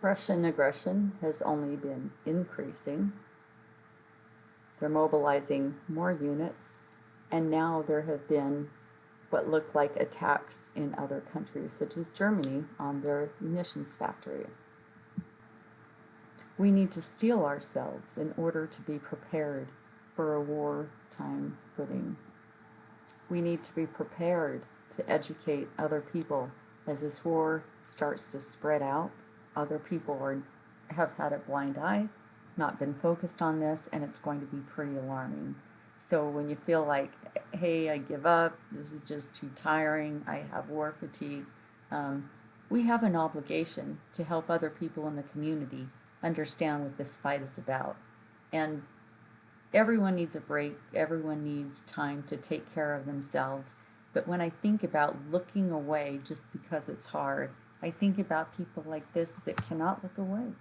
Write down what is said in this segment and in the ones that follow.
Russian aggression has only been increasing. They're mobilizing more units, and now there have been what look like attacks in other countries, such as Germany, on their munitions factory. We need to steel ourselves in order to be prepared for a wartime footing. We need to be prepared to educate other people as this war starts to spread out. Other people have had a blind eye, not been focused on this, and it's going to be pretty alarming. So when you feel like, hey, I give up, this is just too tiring, I have war fatigue, we have an obligation to help other people in the community understand what this fight is about. And everyone needs a break, everyone needs time to take care of themselves. But when I think about looking away just because it's hard, I think about people like this that cannot look away.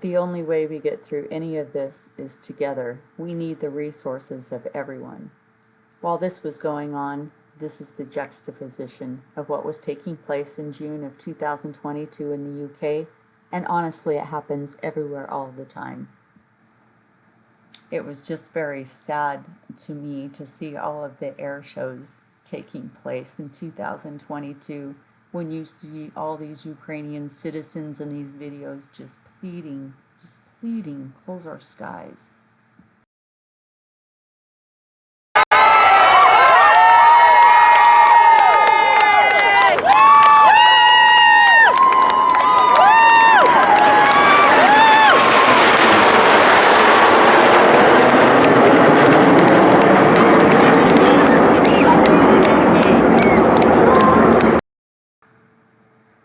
The only way we get through any of this is together. We need the resources of everyone. While this was going on, this is the juxtaposition of what was taking place in June of 2022 in the UK, and honestly, it happens everywhere all the time. It was just very sad to me to see all of the air shows taking place in 2022 when you see all these Ukrainian citizens in these videos just pleading, close our skies.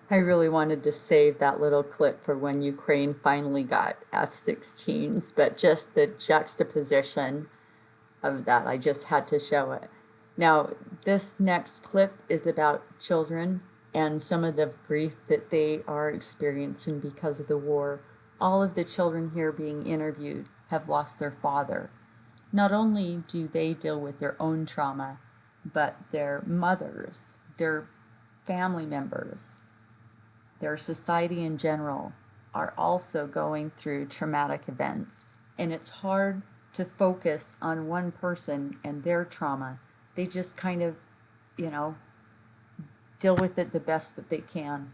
I really wanted to save that little clip for when Ukraine finally got F-16s, but just the juxtaposition of that, I just had to show it. Now, this next clip is about children and some of the grief that they are experiencing because of the war. All of the children here being interviewed have lost their father. Not only do they deal with their own trauma, but their mothers, their family members, their society in general are also going through traumatic events. And it's hard to focus on one person and their trauma. They just kind of, deal with it the best that they can.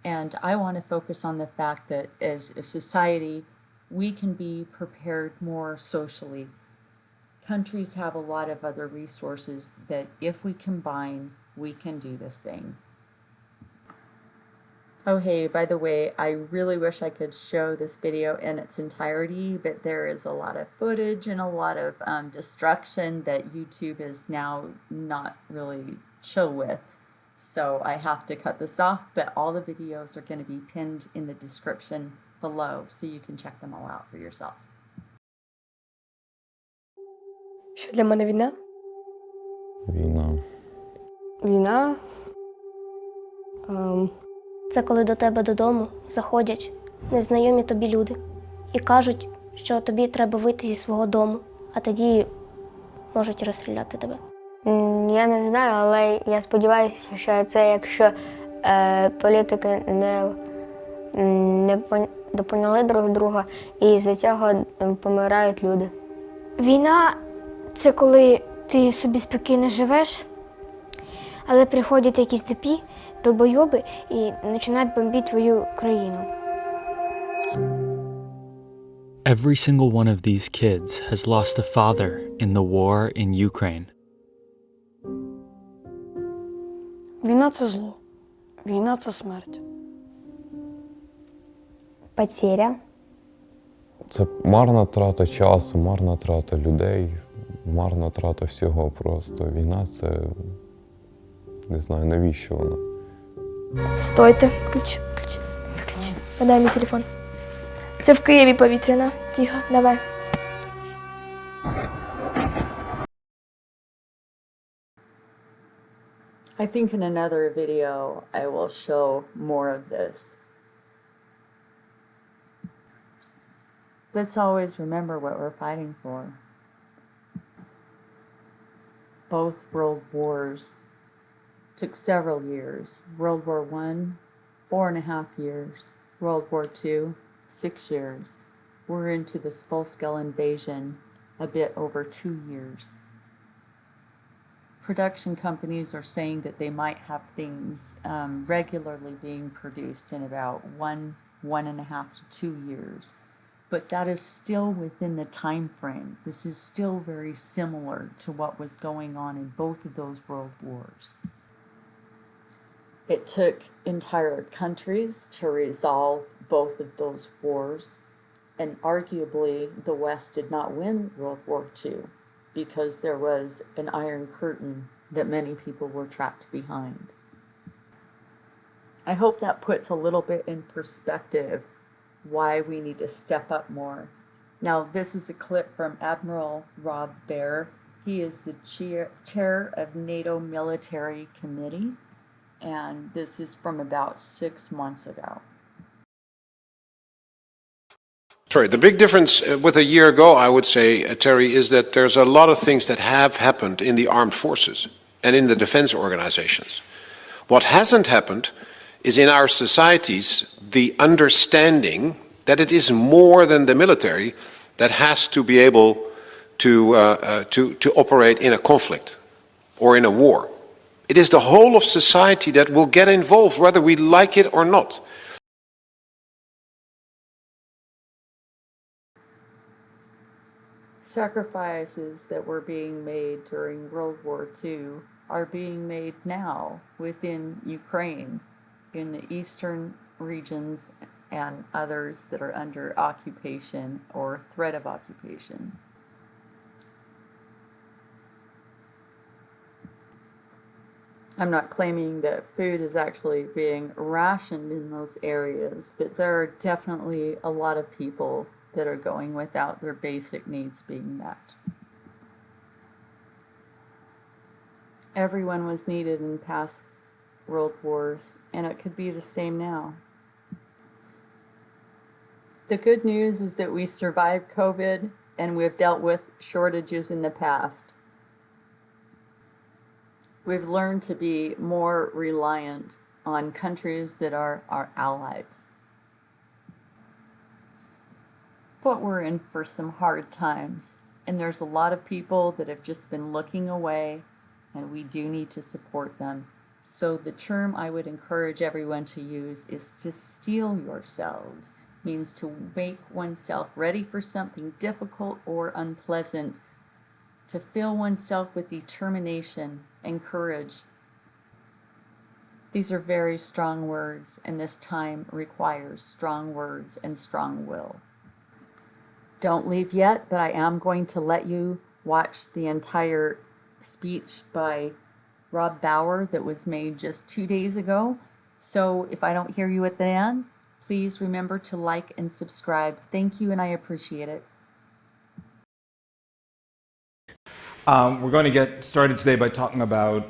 And I want to focus on the fact that as a society, we can be prepared more socially. Countries have a lot of other resources that if we combine, we can do this thing. Oh hey, by the way, I really wish I could show this video in its entirety, but there is a lot of footage and a lot of destruction that YouTube is now not really chill with. So I have to cut this off, but all the videos are going to be pinned in the description below, so you can check them all out for yourself. Що для мене війна? Війна. Війна? Це коли до тебе додому заходять незнайомі тобі люди і кажуть, що тобі треба вийти зі свого дому, а тоді можуть розстріляти тебе. Я не знаю, але я сподіваюся, що це якщо політики не допоняли друг друга і з-за цього помирають люди. Війна – це коли ти собі спокійно живеш, але приходять якісь типі, долбойоби і починають бомбити твою країну. Every single one of these kids has lost a father in the war in Ukraine. Війна – це зло. Війна – це смерть. Потеря. Це марна трата часу, марна трата людей, марна трата всього просто. Війна – це, не знаю, навіщо вона. Стойте. Ключ. Подай мій телефон. Це в Києві повітряна. Тихо, давай. I think in another video I will show more of this. Let's always remember what we're fighting for. Both world wars took several years. World War I, 4.5 years. World War II, 6 years. We're into this full-scale invasion a bit over 2 years. Production companies are saying that they might have things regularly being produced in about 1.5 to 2 years. But that is still within the time frame. This is still very similar to what was going on in both of those world wars. It took entire countries to resolve both of those wars, and arguably the West did not win World War II because there was an Iron Curtain that many people were trapped behind. I hope that puts a little bit in perspective why we need to step up more. Now, this is a clip from Admiral Rob Bauer. He is the chair of NATO Military Committee, and this is from about 6 months ago. Sorry, the big difference with a year ago, I would say, Terry, is that there's a lot of things that have happened in the armed forces and in the defense organizations. What hasn't happened is in our societies the understanding that it is more than the military that has to be able to operate in a conflict or in a war. It is the whole of society that will get involved, whether we like it or not. Sacrifices that were being made during World War II are being made now within Ukraine, in the eastern regions and others that are under occupation or threat of occupation. I'm not claiming that food is actually being rationed in those areas, but there are definitely a lot of people that are going without their basic needs being met. Everyone was needed in past world wars, and it could be the same now. The good news is that we survived COVID and we've dealt with shortages in the past. We've learned to be more reliant on countries that are our allies. But we're in for some hard times, and there's a lot of people that have just been looking away, and we do need to support them. So the term I would encourage everyone to use is to steel yourselves. Means to make oneself ready for something difficult or unpleasant, to fill oneself with determination and courage. These are very strong words, and this time requires strong words and strong will. Don't leave yet, but I am going to let you watch the entire speech by Rob Bauer that was made just 2 days ago. So if I don't hear you at the end, please remember to like and subscribe. Thank you, and I appreciate it. We're going to get started today by talking about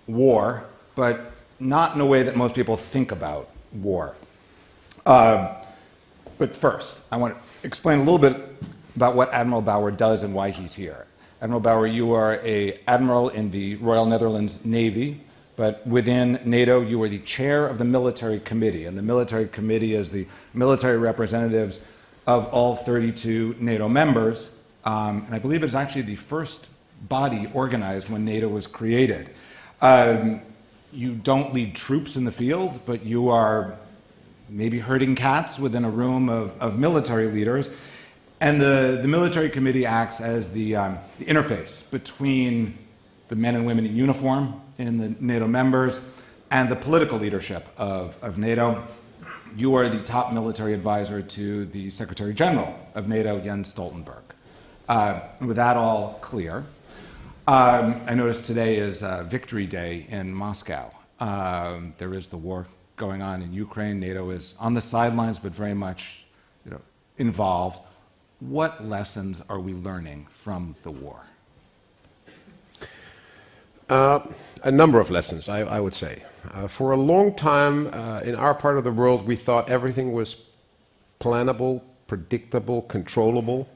war, but not in a way that most people think about war. But first, I want to explain a little bit about what Admiral Bauer does and why he's here. Admiral Bauer, you are an admiral in the Royal Netherlands Navy, but within NATO, you are the chair of the military committee, and the military committee is the military representatives of all 32 NATO members, and I believe it's actually the first body organized when NATO was created. You don't lead troops in the field, but you are maybe herding cats within a room of military leaders. And the military committee acts as the interface between the men and women in uniform in the NATO members and the political leadership of NATO. You are the top military advisor to the Secretary General of NATO, Jens Stoltenberg. With that all clear, I noticed today is Victory Day in Moscow. There is the war going on in Ukraine. NATO is on the sidelines, but very much, involved. What lessons are we learning from the war? A number of lessons, I would say. For a long time in our part of the world, we thought everything was plannable, predictable, controllable,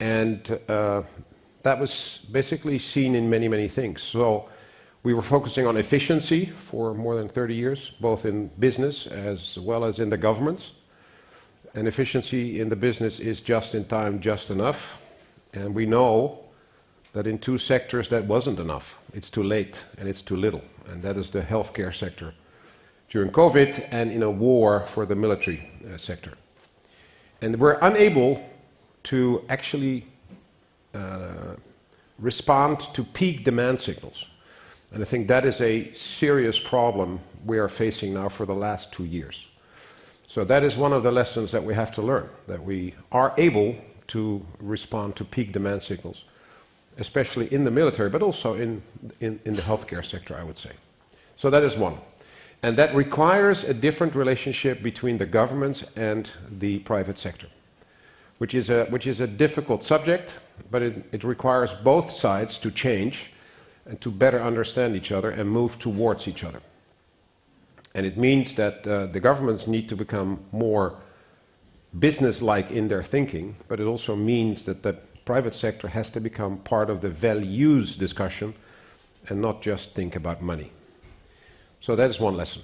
and that was basically seen in many, many things. So we were focusing on efficiency for more than 30 years, both in business as well as in the governments. And efficiency in the business is just in time, just enough. And we know that in two sectors that wasn't enough. It's too late and it's too little. And that is the healthcare sector during COVID and in a war for the military sector. And we're unable to actually respond to peak demand signals. And I think that is a serious problem we are facing now for the last 2 years. So that is one of the lessons that we have to learn, that we are able to respond to peak demand signals, especially in the military, but also in the healthcare sector, I would say. So that is one. And that requires a different relationship between the governments and the private sector, which is a difficult subject, but it requires both sides to change and to better understand each other and move towards each other. And it means that the governments need to become more business-like in their thinking, but it also means that the private sector has to become part of the values discussion and not just think about money. So that is one lesson.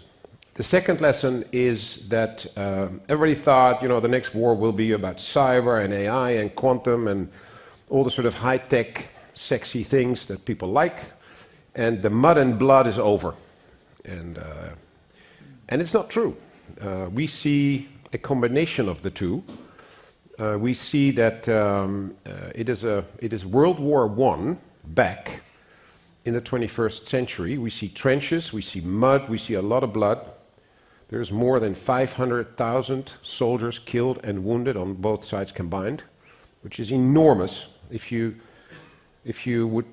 The second lesson is that everybody thought, the next war will be about cyber and AI and quantum and all the sort of high-tech, sexy things that people like, and the mud and blood is over. And it's not true. We see a combination of the two. We see that it is World War I back in the 21st century. We see trenches, we see mud, we see a lot of blood. There's more than 500,000 soldiers killed and wounded on both sides combined, which is enormous. If you would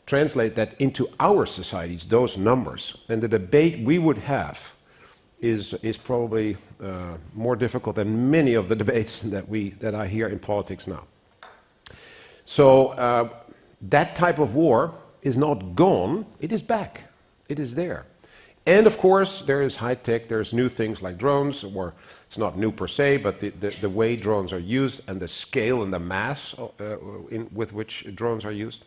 translate that into our societies, those numbers, and the debate we would have is probably more difficult than many of the debates that I hear in politics now. So that type of war is not gone, it is back, it is there. And of course there is high tech, there's new things like drones, or it's not new per se, but the way drones are used and the scale and the mass with which drones are used.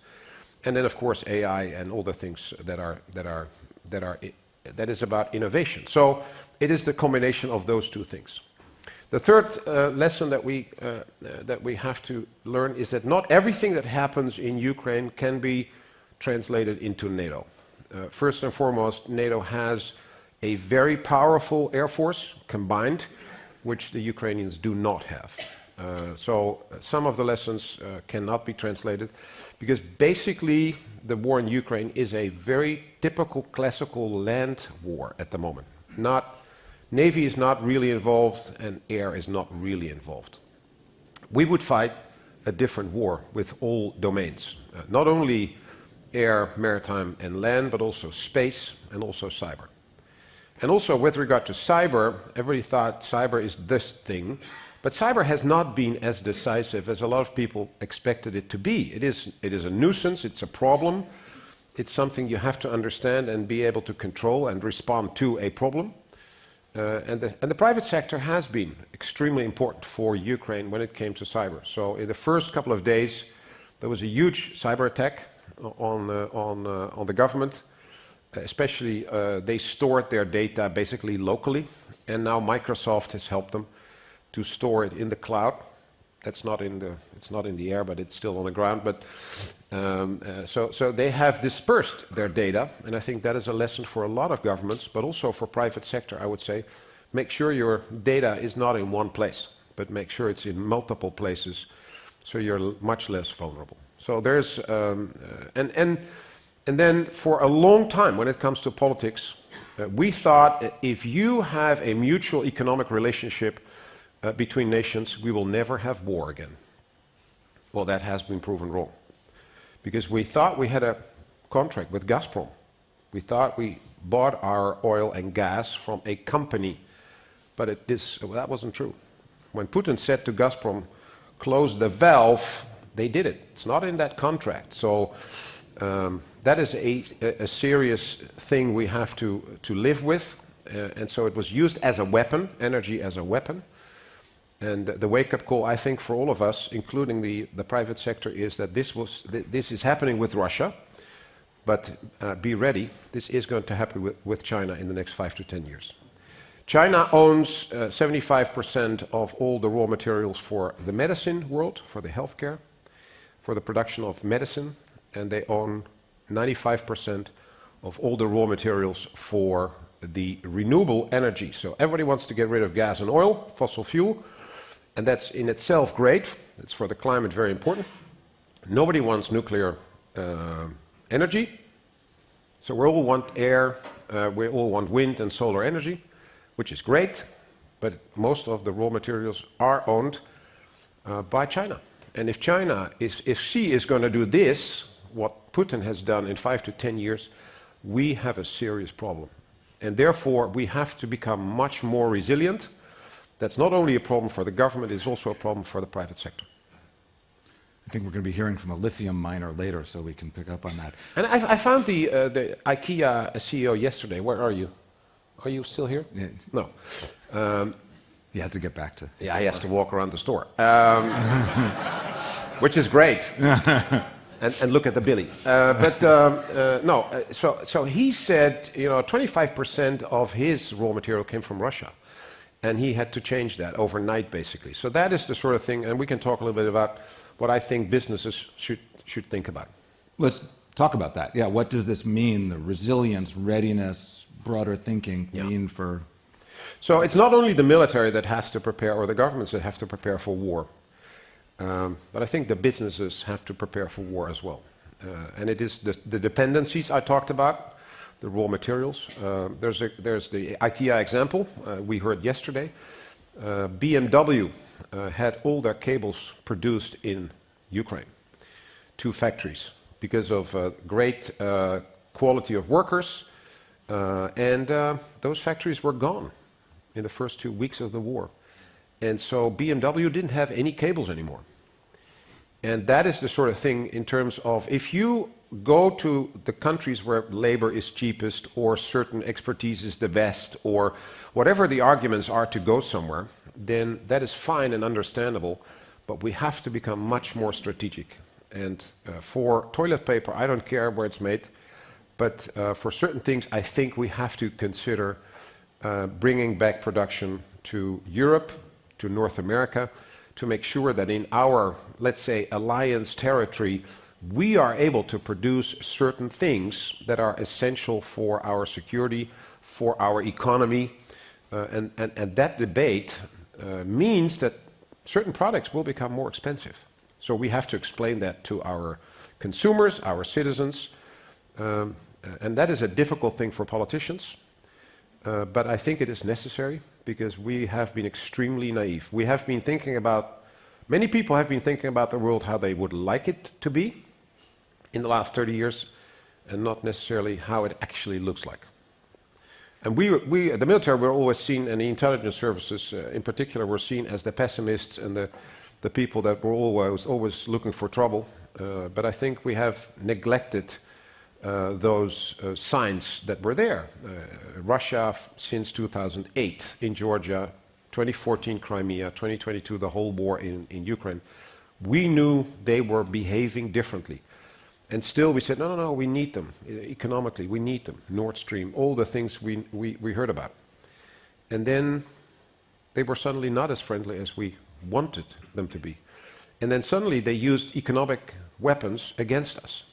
And then of course AI and all the things that is about innovation. So it is the combination of those two things. The third lesson that we have to learn is that not everything that happens in Ukraine can be translated into NATO. First and foremost, NATO has a very powerful air force combined, which the Ukrainians do not have. So some of the lessons cannot be translated, because basically the war in Ukraine is a very typical classical land war at the moment. Navy is not really involved and air is not really involved. We would fight a different war with all domains, not only air, maritime and land, but also space and also cyber. And also with regard to cyber, everybody thought cyber is this thing, but cyber has not been as decisive as a lot of people expected it to be. It is a nuisance, it's a problem, it's something you have to understand and be able to control and respond to a problem. And the private sector has been extremely important for Ukraine when it came to cyber. So in the first couple of days, there was a huge cyber attack on the government. Especially, they stored their data basically locally, and now Microsoft has helped them to store it in the cloud. It's not in the air, but it's still on the ground. But so they have dispersed their data, and I think that is a lesson for a lot of governments, but also for private sector. I would say, make sure your data is not in one place, but make sure it's in multiple places, so you're much less vulnerable. So there's and then for a long time, when it comes to politics, we thought if you have a mutual economic relationship between nations, we will never have war again. Well, that has been proven wrong. Because we thought we had a contract with Gazprom. We thought we bought our oil and gas from a company. But that wasn't true. When Putin said to Gazprom, close the valve, they did it. It's not in that contract. So That is a serious thing we have to live with. And so it was used as a weapon, energy as a weapon. And the wake-up call, I think, for all of us, including the private sector, is that this is happening with Russia. But be ready, this is going to happen with China in the next 5 to 10 years. China owns 75% of all the raw materials for the medicine world, for the healthcare, for the production of medicine, and they own 95% of all the raw materials for the renewable energy. So everybody wants to get rid of gas and oil, fossil fuel, and that's in itself great. It's for the climate very important. Nobody wants nuclear energy. So we all want air, we all want wind and solar energy, which is great, but most of the raw materials are owned by China. And if China if she is going to do this, what Putin has done in 5 to 10 years, we have a serious problem. And therefore, we have to become much more resilient. That's not only a problem for the government, it's also a problem for the private sector. I think we're going to be hearing from a lithium miner later, so we can pick up on that. And I found the IKEA CEO yesterday. Where are you? Are you still here? Yeah. No. He had to get back to... Yeah, he has to walk around the store. Which is great. And look at the Billy. So he said, 25% of his raw material came from Russia. And he had to change that overnight, basically. So that is the sort of thing, and we can talk a little bit about what I think businesses should think about. Let's talk about that. Yeah, what does this mean, the resilience, readiness, broader thinking mean for... So it's not only the military that has to prepare, or the governments that have to prepare for war. But I think the businesses have to prepare for war as well. And it is the dependencies I talked about, the raw materials. There's the IKEA example we heard yesterday. BMW had all their cables produced in Ukraine, 2 factories, because of great quality of workers. And those factories were gone in the first 2 weeks of the war. And so BMW didn't have any cables anymore. And that is the sort of thing in terms of if you go to the countries where labor is cheapest or certain expertise is the best or whatever the arguments are to go somewhere, then that is fine and understandable, but we have to become much more strategic. And for toilet paper, I don't care where it's made, but for certain things, I think we have to consider bringing back production to Europe, to North America, to make sure that in our, let's say, alliance territory, we are able to produce certain things that are essential for our security, for our economy. And that debate means that certain products will become more expensive. So we have to explain that to our consumers, our citizens. And that is a difficult thing for politicians. But I think it is necessary because we have been extremely naive. We have been thinking about, many people have been thinking about the world how they would like it to be in the last 30 years and not necessarily how it actually looks like. And we the military, were always seen, and the intelligence services in particular, were seen as the pessimists and the people that were always looking for trouble. But I think we have neglected those signs that were there. Russia since 2008 in Georgia, 2014 Crimea, 2022 the whole war in Ukraine. We knew they were behaving differently. And still we said, no, we need them. Economically, we need them. Nord Stream, all the things we heard about. And then they were suddenly not as friendly as we wanted them to be. And then suddenly they used economic weapons against us.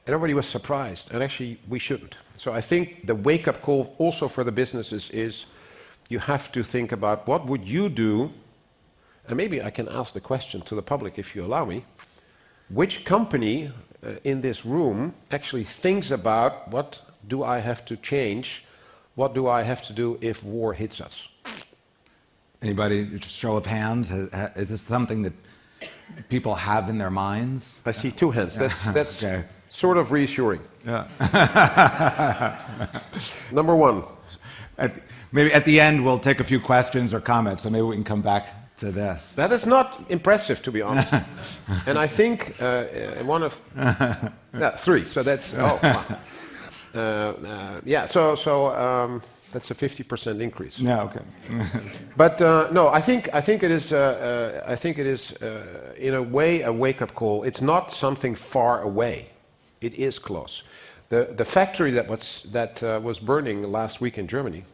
And everybody was surprised, and actually we shouldn't. So I think the wake-up call also for the businesses is you have to think about what would you do, and maybe I can ask the question to the public if you allow me, which company in this room actually thinks about what do I have to change, what do I have to do if war hits us? Anybody, just show of hands, is this something that people have in their minds? I see 2 hands, that's okay. Sort of reassuring. Yeah. Number 1. Maybe at the end we'll take a few questions or comments, so maybe we can come back to this. That is not impressive, to be honest. And I think one of... Yeah, 3, so that's... Oh, wow. Yeah, so that's a 50% increase. Yeah, okay. But no, I think it is in a way a wake-up call. It's not something far away. It is close. The factory that was burning last week in Germany,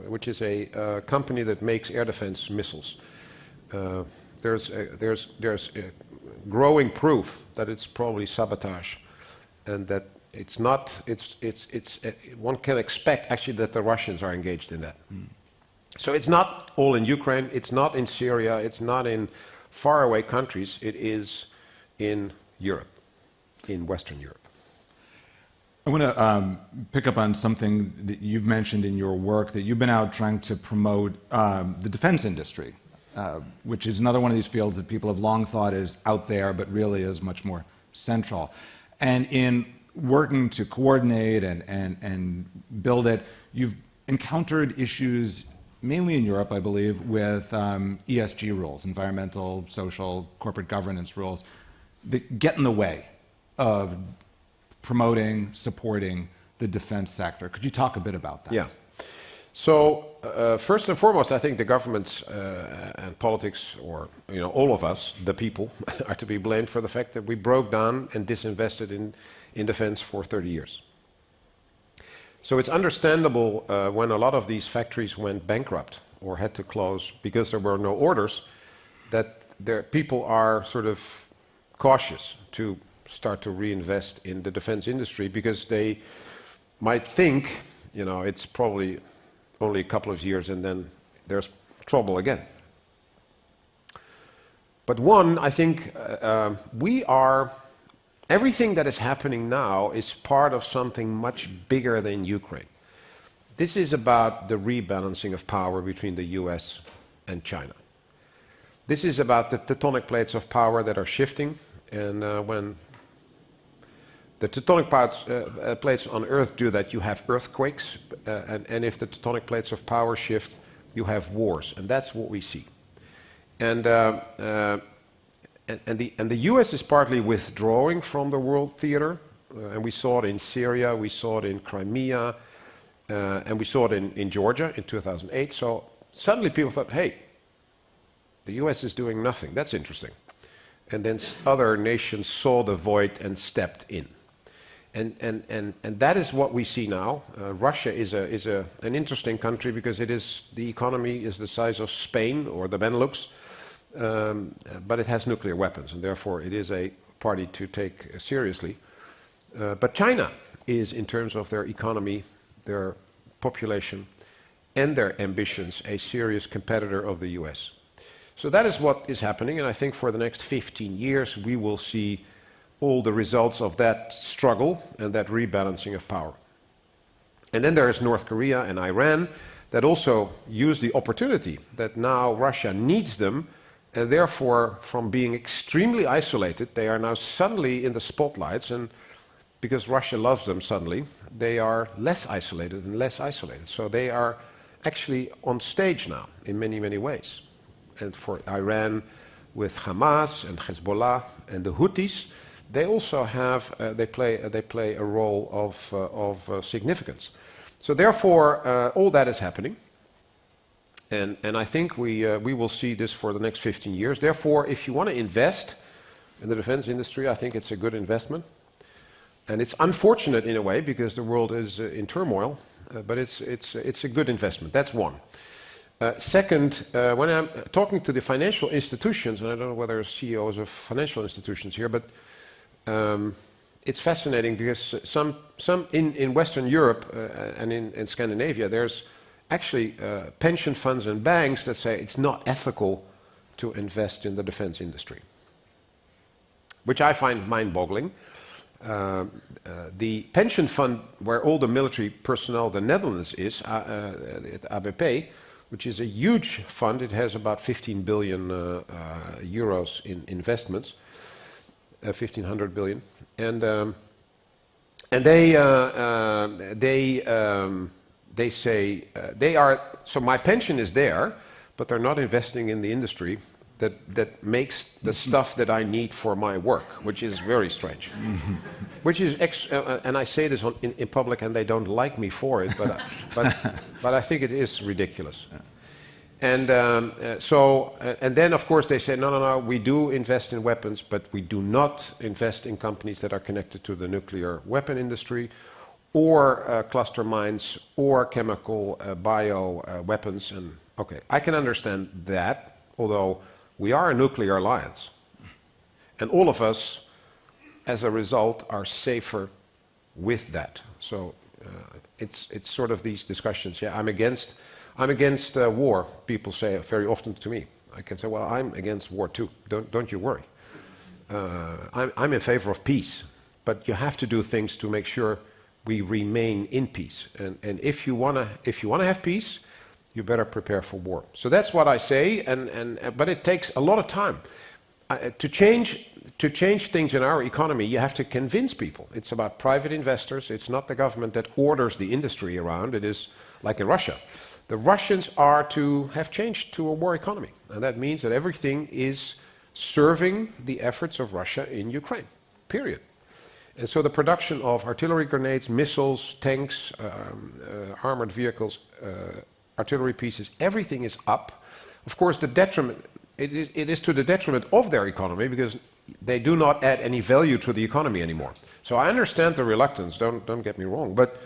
which is a company that makes air defense missiles. There's growing proof that it's probably sabotage, and that it's not. One can expect actually that the Russians are engaged in that. So it's not all in Ukraine. It's not in Syria. It's not in faraway countries. It is in Europe, in Western Europe. I want to pick up on something that you've mentioned in your work, that you've been out trying to promote the defense industry, which is another one of these fields that people have long thought is out there, but really is much more central. And in working to coordinate and build it, you've encountered issues, mainly in Europe, I believe, with ESG rules, environmental, social, corporate governance rules, that get in the way of promoting, supporting the defense sector. Could you talk a bit about that? Yeah. So first and foremost, I think the governments and politics, or all of us, the people, are to be blamed for the fact that we broke down and disinvested in defense for 30 years. So it's understandable when a lot of these factories went bankrupt or had to close because there were no orders, that people are sort of cautious to start to reinvest in the defense industry, because they might think, it's probably only a couple of years and then there's trouble again. But I think everything that is happening now is part of something much bigger than Ukraine. This is about the rebalancing of power between the US and China. This is about the tectonic plates of power that are shifting, and when the tectonic plates on Earth do that, you have earthquakes, and if the tectonic plates of power shift, you have wars, and that's what we see. And the US is partly withdrawing from the world theater, and we saw it in Syria, we saw it in Crimea, and we saw it in Georgia in 2008. So suddenly people thought, hey, the US is doing nothing, that's interesting. And then other nations saw the void and stepped in. And that is what we see now. Russia is an interesting country because the economy is the size of Spain or the Benelux, but it has nuclear weapons, and therefore it is a party to take seriously. But China is, in terms of their economy, their population, and their ambitions, a serious competitor of the US. So that is what is happening, and I think for the next 15 years we will see all the results of that struggle and that rebalancing of power. And then there is North Korea and Iran that also use the opportunity that now Russia needs them, and therefore from being extremely isolated, they are now suddenly in the spotlights, and because Russia loves them suddenly, they are less isolated and less isolated. So they are actually on stage now in many, many ways. And for Iran with Hamas and Hezbollah and the Houthis, they also have they play a role of significance. So therefore, all that is happening, and I think we will see this for the next 15 years. Therefore, if you want to invest in the defense industry, I think it's a good investment, and it's unfortunate in a way because the world is in turmoil, but it's a good investment. That's one. Second, when I'm talking to the financial institutions, and I don't know whether CEOs of financial institutions here, but it's fascinating because some in Western Europe and in Scandinavia, there's actually pension funds and banks that say it's not ethical to invest in the defense industry, which I find mind-boggling. The pension fund where all the military personnel of the Netherlands is, at ABP, which is a huge fund, it has about 15 billion euros in investments. 1,500 billion, and they say they are. So my pension is there, but they're not investing in the industry that makes the stuff that I need for my work, which is very strange. Which is, and I say this in public, and they don't like me for it, but I think it is ridiculous. And and then of course they say, no, we do invest in weapons, but we do not invest in companies that are connected to the nuclear weapon industry, or cluster mines, or chemical bio weapons. And okay, I can understand that, although we are a nuclear alliance, and all of us, as a result, are safer with that. So it's sort of these discussions. Yeah, I'm against war. People say very often to me. I can say, well, I'm against war too. Don't you worry. I'm in favor of peace, but you have to do things to make sure we remain in peace. And if you wanna have peace, you better prepare for war. So that's what I say. But it takes a lot of time to change things in our economy. You have to convince people. It's about private investors. It's not the government that orders the industry around. It is like in Russia. The Russians are to have changed to a war economy, and that means that everything is serving the efforts of Russia in Ukraine, period. And so the production of artillery grenades, missiles, tanks, armored vehicles, artillery pieces, everything is up. Of course, the detriment, it is to the detriment of their economy, because they do not add any value to the economy anymore. So I understand the reluctance, don't get me wrong, but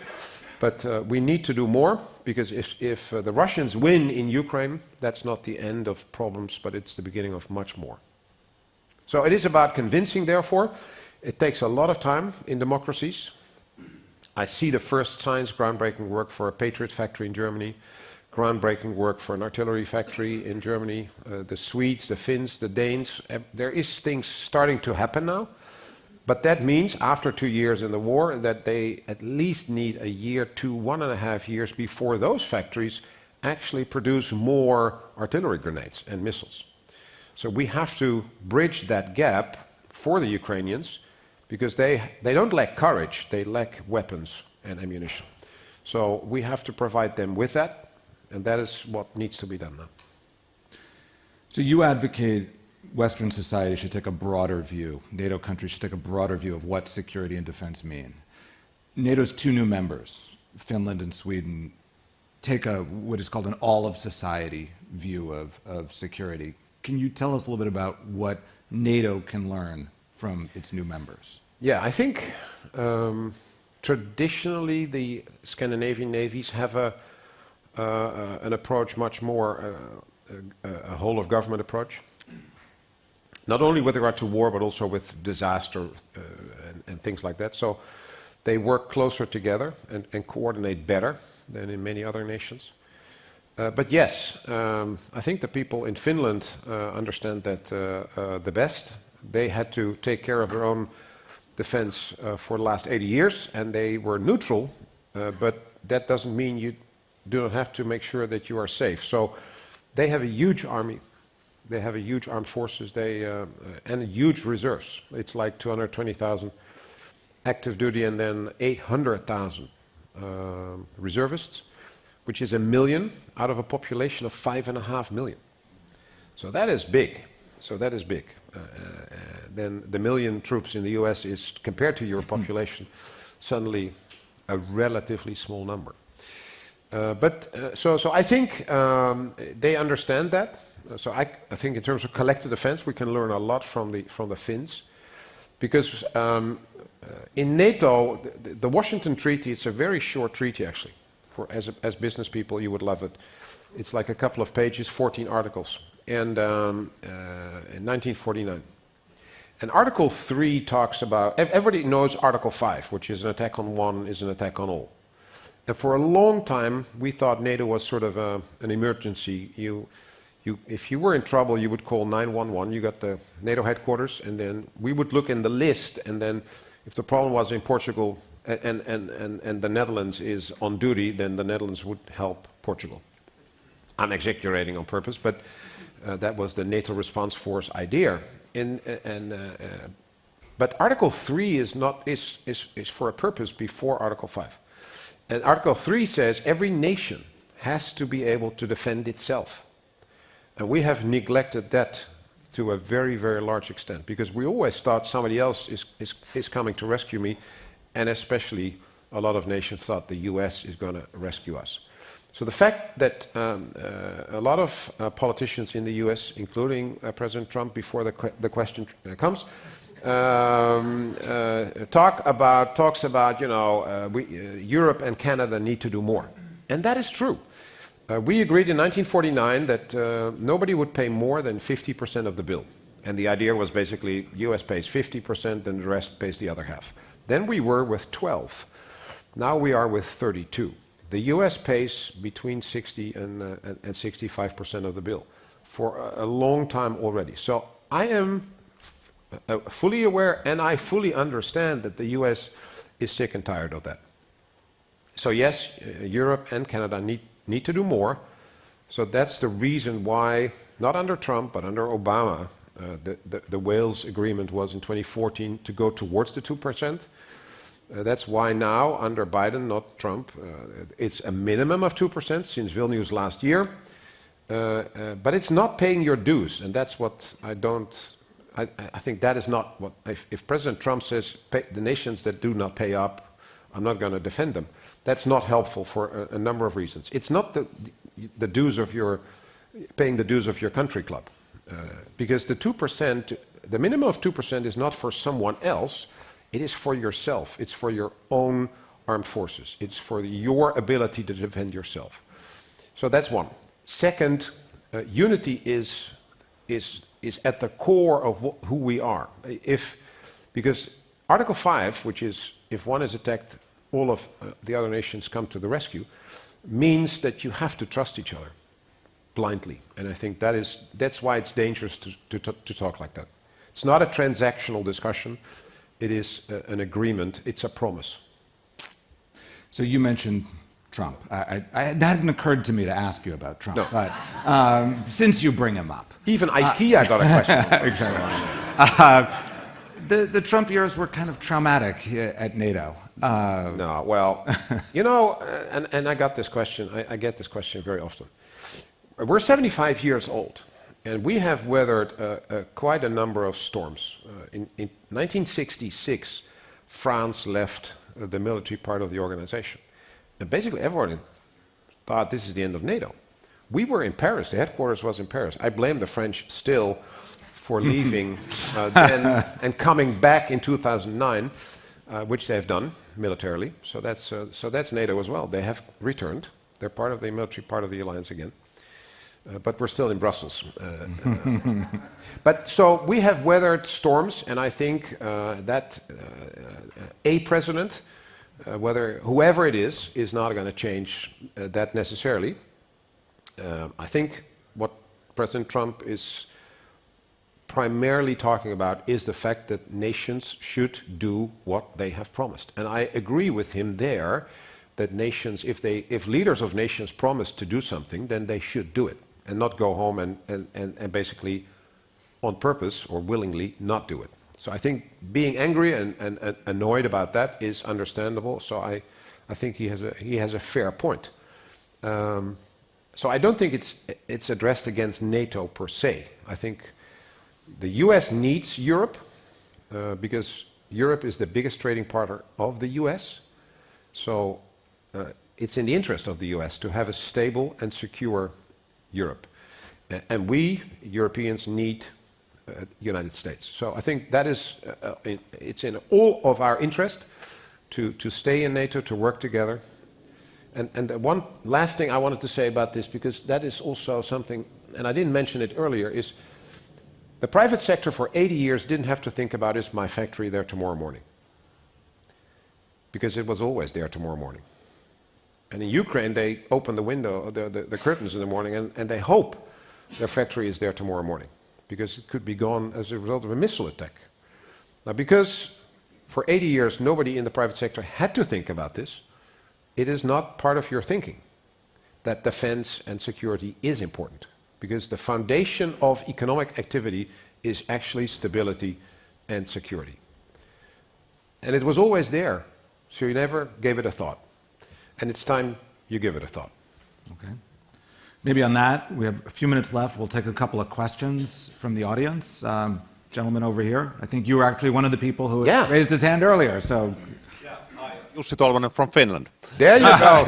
we need to do more, because if the Russians win in Ukraine, that's not the end of problems, but it's the beginning of much more. So it is about convincing, therefore. It takes a lot of time in democracies. I see the first signs, groundbreaking work for a Patriot factory in Germany, groundbreaking work for an artillery factory in Germany, the Swedes, the Finns, the Danes. There is things starting to happen now. But that means, after 2 years in the war, that they at least need a year to 1.5 years before those factories actually produce more artillery grenades and missiles. So we have to bridge that gap for the Ukrainians, because they don't lack courage, they lack weapons and ammunition. So we have to provide them with that, and that is what needs to be done now. So you advocate Western society should take a broader view, NATO countries should take a broader view of what security and defense mean. NATO's 2 new members, Finland and Sweden, take what is called an all-of-society view of security. Can you tell us a little bit about what NATO can learn from its new members? Yeah, I think traditionally the Scandinavian navies have an approach much more a whole-of-government approach. Not only with regard to war, but also with disaster and things like that. So they work closer together and coordinate better than in many other nations. But yes, I think the people in Finland understand that the best. They had to take care of their own defense for the last 80 years, and they were neutral, but that doesn't mean you do not have to make sure that you are safe. So they have a huge army. They have a huge armed forces, and huge reserves. It's like 220,000 active duty and then 800,000 reservists, which is 1 million out of a population of 5.5 million. So that is big. Then the 1 million troops in the US is, compared to your population, suddenly a relatively small number. So I think they understand that. So I think in terms of collective defense, we can learn a lot from the Finns, because in NATO, the Washington Treaty, it's a very short treaty actually. As business people, you would love it. It's like a couple of pages, 14 articles, and in 1949. And Article 3 talks about, everybody knows Article 5, which is an attack on one is an attack on all. And for a long time, we thought NATO was sort of an emergency. If you were in trouble, you would call 911. You got the NATO headquarters, and then we would look in the list, and then if the problem was in Portugal and the Netherlands is on duty, then the Netherlands would help Portugal. I'm exaggerating on purpose, but that was the NATO response force idea. But Article 3 is for a purpose before Article 5. And Article 3 says every nation has to be able to defend itself. And we have neglected that to a very, very large extent, because we always thought somebody else is coming to rescue me, and especially a lot of nations thought the US is going to rescue us. So the fact that a lot of politicians in the US, including President Trump, before the question comes, talks about, you know, Europe and Canada need to do more. And that is true. We agreed in 1949 that nobody would pay more than 50% of the bill. And the idea was basically US pays 50% and the rest pays the other half. Then we were with 12. Now we are with 32. The US pays between 60 and 65% of the bill for a long time already. So I am fully aware and I fully understand that the US is sick and tired of that. So yes, Europe and Canada need to do more. So that's the reason why, not under Trump, but under Obama, the Wales agreement was in 2014 to go towards the 2%. That's why now, under Biden, not Trump, it's a minimum of 2% since Vilnius last year. But it's not paying your dues, and that's what I think that is not what, if President Trump says the nations that do not pay up, I'm not going to defend them. That's not helpful for a number of reasons. It's not the dues of paying the dues of your country club, because the 2%, the minimum of 2% is not for someone else. It is for yourself. It's for your own armed forces. It's for your ability to defend yourself. So that's one. Second, unity is at the core of who we are. Because Article 5, which is if one is attacked, all of the other nations come to the rescue, means that you have to trust each other blindly. And I think that's why it's dangerous to talk like that. It's not a transactional discussion. It is an agreement. It's a promise. So you mentioned Trump. It hadn't occurred to me to ask you about Trump, No. but since you bring him up. Even IKEA got a question. Exactly. The Trump years were kind of traumatic at NATO. No, well, you know, and I got this question. I get this question very often. We're 75 years old. And we have weathered quite a number of storms. In 1966, France left the military part of the organization. And basically everyone thought this is the end of NATO. We were in Paris, the headquarters was in Paris. I blame the French still for leaving then and coming back in 2009, which they have done militarily. So that's NATO as well. They have returned. They're part of the military part of the alliance again. But we're still in Brussels. But so we have weathered storms, and I think that a president, whoever it is not going to change that necessarily. I think what President Trump is primarily talking about is the fact that nations should do what they have promised. And I agree with him there that nations, if leaders of nations promise to do something, then they should do it. And not go home and basically on purpose or willingly not do it. So I think being angry and annoyed about that is understandable. So I think he has a fair point. So I don't think it's addressed against NATO per se. I think the US needs Europe because Europe is the biggest trading partner of the US. So it's in the interest of the US to have a stable and secure Europe. And we, Europeans, need the United States. So I think that is, it's in all of our interest to stay in NATO, to work together. And the one last thing I wanted to say about this, because that is also something, and I didn't mention it earlier, is the private sector for 80 years didn't have to think about, is my factory there tomorrow morning? Because it was always there tomorrow morning. And in Ukraine, they open the window, the curtains in the morning, and they hope their factory is there tomorrow morning, because it could be gone as a result of a missile attack. Now, because for 80 years nobody in the private sector had to think about this, it is not part of your thinking that defense and security is important, because the foundation of economic activity is actually stability and security. And it was always there, so you never gave it a thought. And it's time you give it a thought. Okay. Maybe on that, we have a few minutes left. We'll take a couple of questions from the audience. Gentleman over here, I think you were actually one of the people who raised his hand earlier, so. Jussi Tolvanen from Finland. There you go.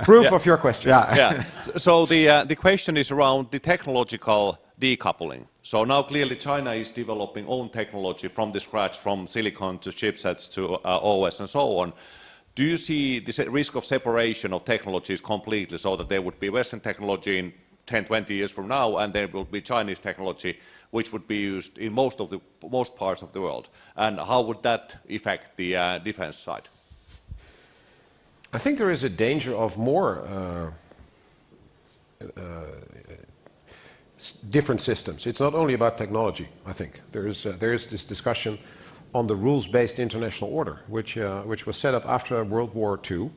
Proof of your question. Yeah. So the question is around the technological decoupling. So now clearly China is developing own technology from the scratch, from silicon to chipsets to OS and so on. Do you see the risk of separation of technologies completely, so that there would be Western technology in 10, 20 years from now, and there will be Chinese technology which would be used in most parts of the world? And how would that affect the defense side? I think there is a danger of more different systems. It's not only about technology, I think. There is this discussion on the rules-based international order, which was set up after World War II,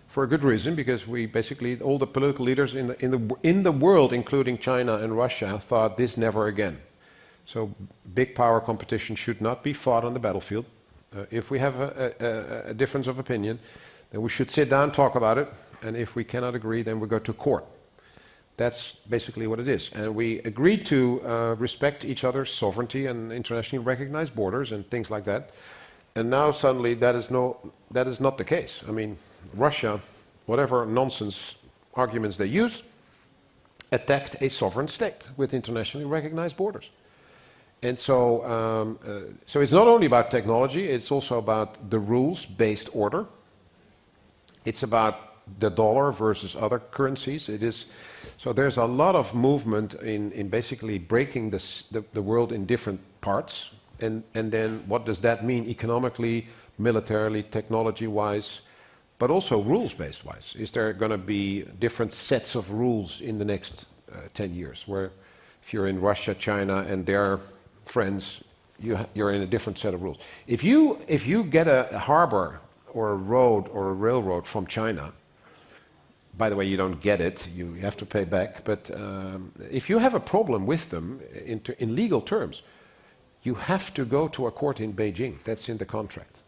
for a good reason, because we basically, all the political leaders in the world, including China and Russia, thought this never again. So big power competition should not be fought on the battlefield. If we have a difference of opinion, then we should sit down, talk about it, and if we cannot agree, then we go to court. That's basically what it is. And we agreed to respect each other's sovereignty and internationally recognized borders and things like that. And now suddenly that is not the case. I mean, Russia, whatever nonsense arguments they use, attacked a sovereign state with internationally recognized borders. And so, so it's not only about technology, it's also about the rules-based order. It's about the dollar versus other currencies. It is, so there's a lot of movement in basically breaking the world in different parts. And then what does that mean economically, militarily, technology-wise, but also rules-based wise? Is there going to be different sets of rules in the next 10 years, where if you're in Russia, China, and their friends, you're in a different set of rules? If you get a harbor or a road or a railroad from China, by the way, you don't get it, you have to pay back, but if you have a problem with them in legal terms, you have to go to a court in Beijing. That's in the contract.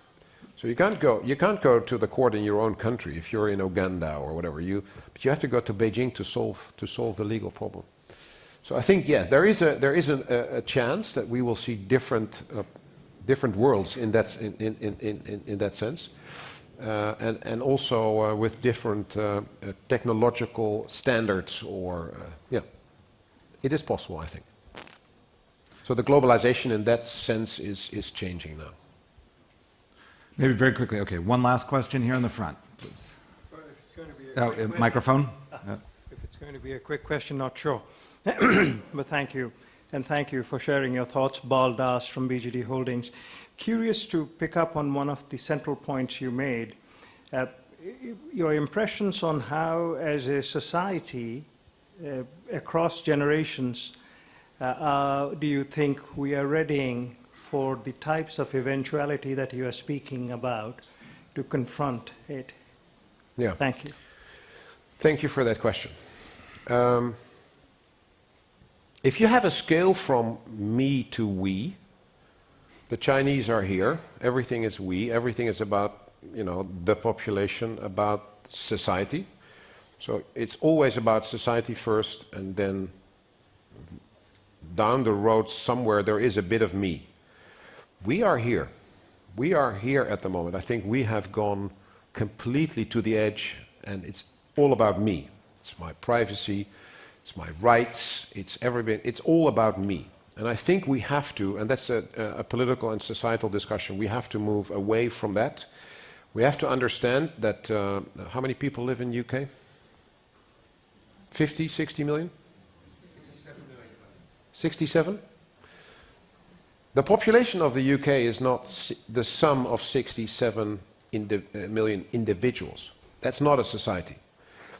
So you can't go to the court in your own country if you're in Uganda or whatever. But you have to go to Beijing to solve the legal problem. So I think, yes, there is a chance that we will see different worlds in that sense, and also with different technological standards. Or yeah, it is possible, I think. So the globalization in that sense is changing now. Maybe very quickly. Okay, one last question here in the front, please. Well, it's going to be a microphone. If it's going to be a quick question, not sure. But thank you. And thank you for sharing your thoughts. Bal Das from BGD Holdings. Curious to pick up on one of the central points you made. Your impressions on how, as a society, across generations, do you think we are readying for the types of eventuality that you are speaking about to confront it? Yeah. Thank you. Thank you for that question. If you have a scale from me to we, the Chinese are here, everything is we, everything is about, the population, about society. So it's always about society first, and then down the road somewhere there is a bit of me. We are here. We are here at the moment. I think we have gone completely to the edge, and it's all about me. It's my privacy, it's my rights, it's everything. It's all about me. And I think we have to, and that's a political and societal discussion, we have to move away from that. We have to understand that, how many people live in the UK? 50, 60 million? 67? The population of the UK is not the sum of 67 million individuals. That's not a society.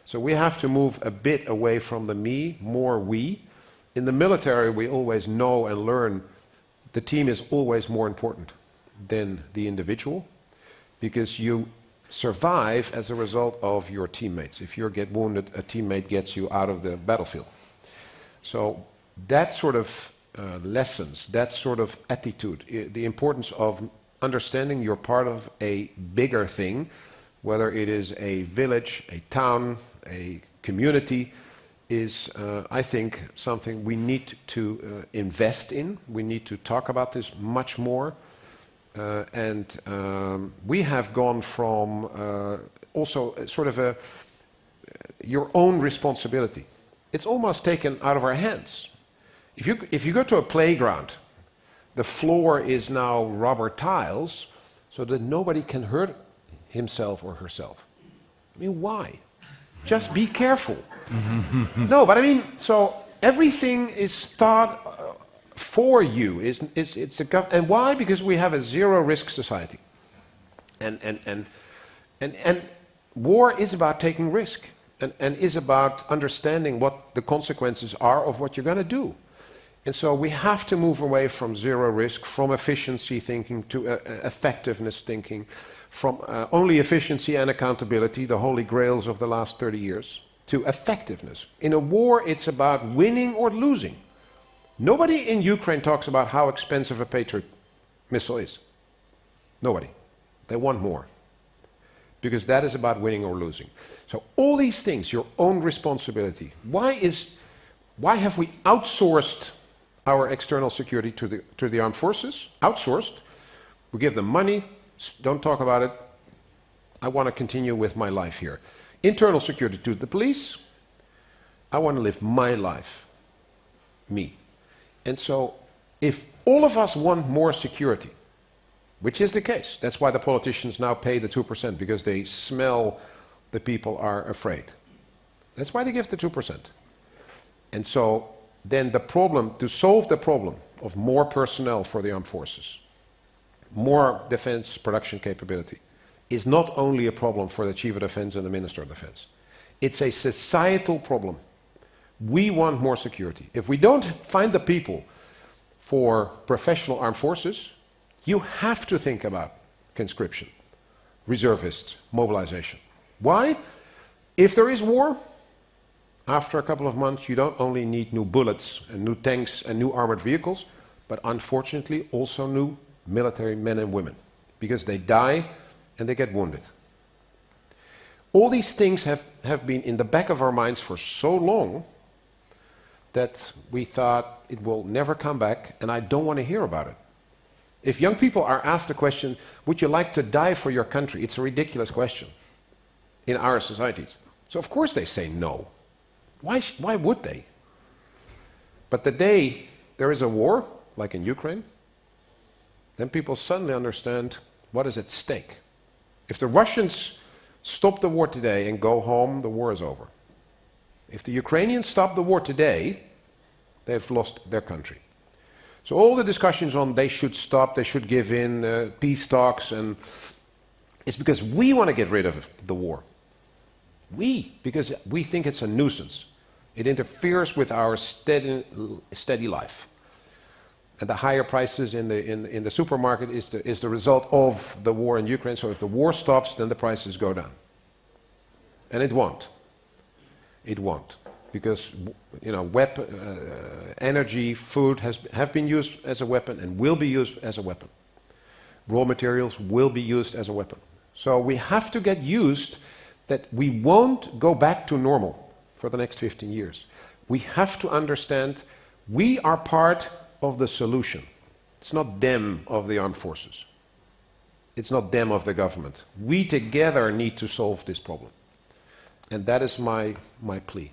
So we have to move a bit away from the me, more we. In the military, we always know and learn the team is always more important than the individual, because you survive as a result of your teammates. If you get wounded, a teammate gets you out of the battlefield. So that sort of lessons, that sort of attitude, the importance of understanding you're part of a bigger thing, whether it is a village, a town, a community is, I think, something we need to invest in. We need to talk about this much more. We have gone from also sort of your own responsibility. It's almost taken out of our hands. If you go to a playground, the floor is now rubber tiles so that nobody can hurt himself or herself. I mean, why? Just be careful. No, but I mean, so everything is thought for you. And why? Because we have a zero-risk society. And war is about taking risk and is about understanding what the consequences are of what you're going to do. And so we have to move away from zero risk, from efficiency thinking to effectiveness thinking, from only efficiency and accountability, the holy grails of the last 30 years, to effectiveness. In a war, it's about winning or losing. Nobody in Ukraine talks about how expensive a Patriot missile is. Nobody. They want more. Because that is about winning or losing. So all these things, your own responsibility. Why have we outsourced our external security to the armed forces? Outsourced. We give them money. Don't talk about it. I want to continue with my life here. Internal security to the police. I want to live my life. Me. And so if all of us want more security, which is the case, that's why the politicians now pay the 2%, because they smell the people are afraid. That's why they give the 2%. And so then the problem, to solve the problem of more personnel for the armed forces, more defense production capability, is not only a problem for the Chief of Defense and the Minister of Defense. It's a societal problem. We want more security. If we don't find the people for professional armed forces, you have to think about conscription, reservists, mobilization. Why? If there is war, after a couple of months, you don't only need new bullets and new tanks and new armored vehicles, but unfortunately also new military men and women, because they die and they get wounded. All these things have been in the back of our minds for so long that we thought it will never come back, and I don't want to hear about it. If young people are asked the question, would you like to die for your country? It's a ridiculous question in our societies. So of course they say no. Why would they? But the day there is a war, like in Ukraine, then people suddenly understand what is at stake. If the Russians stop the war today and go home, the war is over. If the Ukrainians stop the war today, they've lost their country. So all the discussions on they should stop, they should give in, peace talks, and it's because we want to get rid of the war. Because we think it's a nuisance. It interferes with our steady life. And the higher prices in the supermarket is the result of the war in Ukraine. So if the war stops, then the prices go down. And it won't. It won't. Because energy, food have been used as a weapon and will be used as a weapon. Raw materials will be used as a weapon. So we have to get used that we won't go back to normal for the next 15 years. We have to understand we are part of the solution. It's not them of the armed forces. It's not them of the government. We together need to solve this problem. And that is my plea.